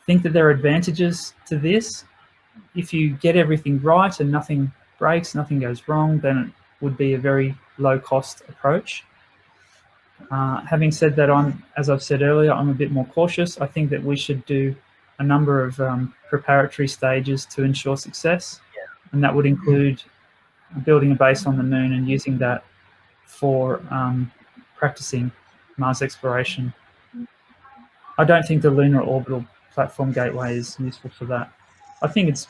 Speaker 2: think that there are advantages to this. If you get everything right and nothing breaks, nothing goes wrong, then it would be a very low-cost approach. Having said that, as I've said earlier, I'm a bit more cautious. I think that we should do a number of preparatory stages to ensure success, and that would include building a base on the moon and using that for practicing Mars exploration. I don't think the Lunar Orbital Platform Gateway is useful for that. I think it's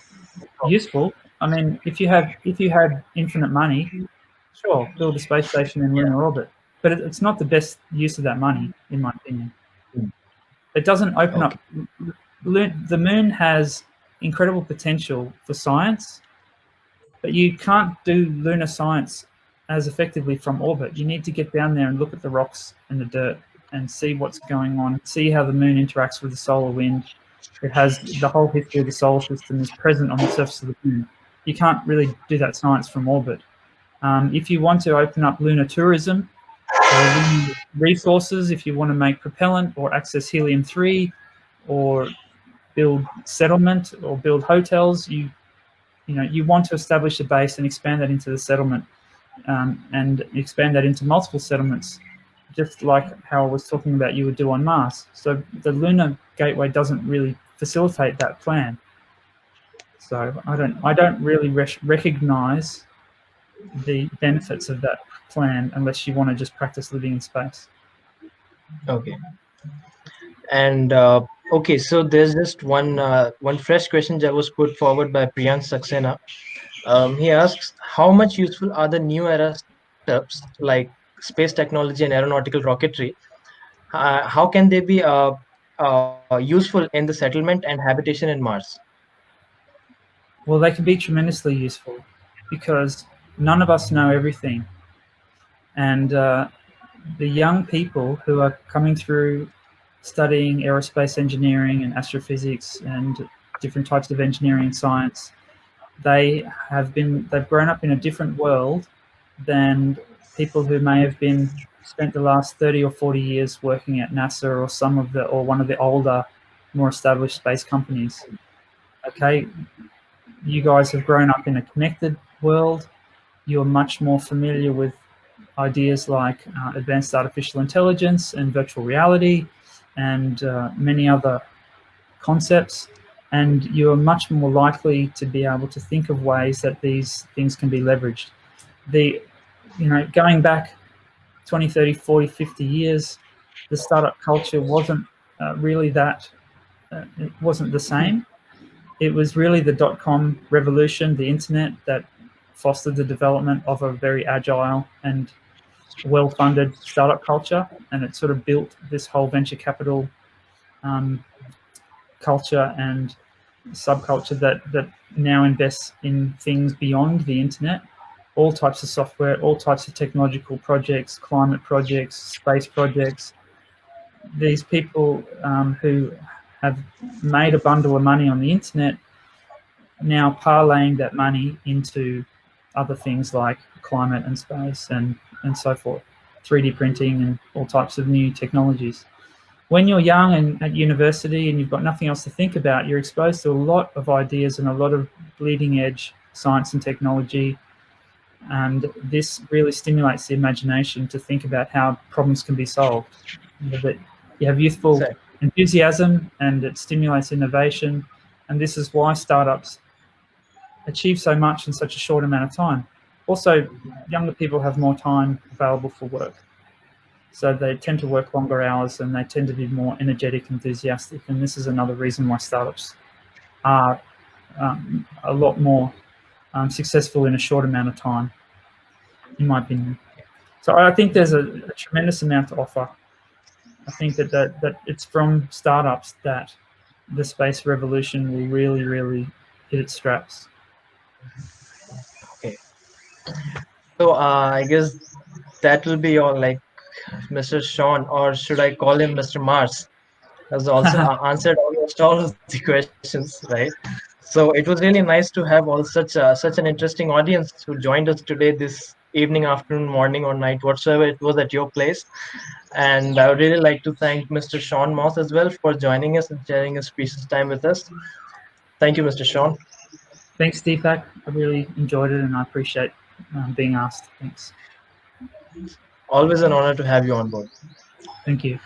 Speaker 2: useful. I mean, if you had infinite money, sure, build a space station in lunar orbit, but it's not the best use of that money, in my opinion. It doesn't open up. The moon has incredible potential for science, but you can't do lunar science as effectively from orbit. You need to get down there and look at the rocks and the dirt and see what's going on, see how the moon interacts with the solar wind. It has the whole history of the solar system is present on the surface of the moon. You can't really do that science from orbit. If you want to open up lunar tourism or lunar resources, if you want to make propellant or access helium-3 or build settlement or build hotels, you want to establish a base and expand that into the settlement, and expand that into multiple settlements, just like how I was talking about you would do on Mars. So the Lunar Gateway doesn't really facilitate that plan. So I don't really recognize the benefits of that plan unless you want to just practice living in space.
Speaker 1: Okay. And okay, so there's just one fresh question that was put forward by Priyank Saxena. He asks, how much useful are the new era startups like space technology and aeronautical rocketry? How can they be useful in the settlement and habitation in Mars?
Speaker 2: Well, they can be tremendously useful because none of us know everything. And the young people who are coming through studying aerospace engineering and astrophysics and different types of engineering and science, they've grown up in a different world than people who may have been spent the last 30 or 40 years working at NASA or one of the older, more established space companies. Okay, you guys have grown up in a connected world. You're much more familiar with ideas like advanced artificial intelligence and virtual reality and many other concepts, and you're much more likely to be able to think of ways that these things can be leveraged. Going back 20, 30, 40, 50 years, the startup culture wasn't really that, it wasn't the same. It was really the dot-com revolution, the internet, that fostered the development of a very agile and well-funded startup culture, and it sort of built this whole venture capital culture and subculture that now invests in things beyond the internet, all types of software, all types of technological projects, climate projects, space projects. These people who have made a bundle of money on the internet now parlaying that money into other things like climate and space and so forth, 3D printing and all types of new technologies. When you're young and at university and you've got nothing else to think about, you're exposed to a lot of ideas and a lot of bleeding edge science and technology. And this really stimulates the imagination to think about how problems can be solved. You have youthful enthusiasm and it stimulates innovation. And this is why startups achieve so much in such a short amount of time. Also, younger people have more time available for work. So they tend to work longer hours and they tend to be more energetic, enthusiastic. And this is another reason why startups are a lot more successful in a short amount of time, in my opinion. So I think there's a tremendous amount to offer. I think that it's from startups that the space revolution will really, really hit its straps.
Speaker 1: Okay. So I guess that will be all, like Mr. Shaun, or should I call him Mr. Mars, has also answered almost all of the questions, right? So it was really nice to have all such an interesting audience who joined us today, this evening, afternoon, morning, or night, whatsoever it was at your place. And I would really like to thank Mr. Shaun Moss as well for joining us and sharing his precious time with us. Thank you, Mr. Shaun.
Speaker 2: Thanks, Deepak. I really enjoyed it and I appreciate being asked. Thanks.
Speaker 1: Always an honor to have you on board.
Speaker 2: Thank you.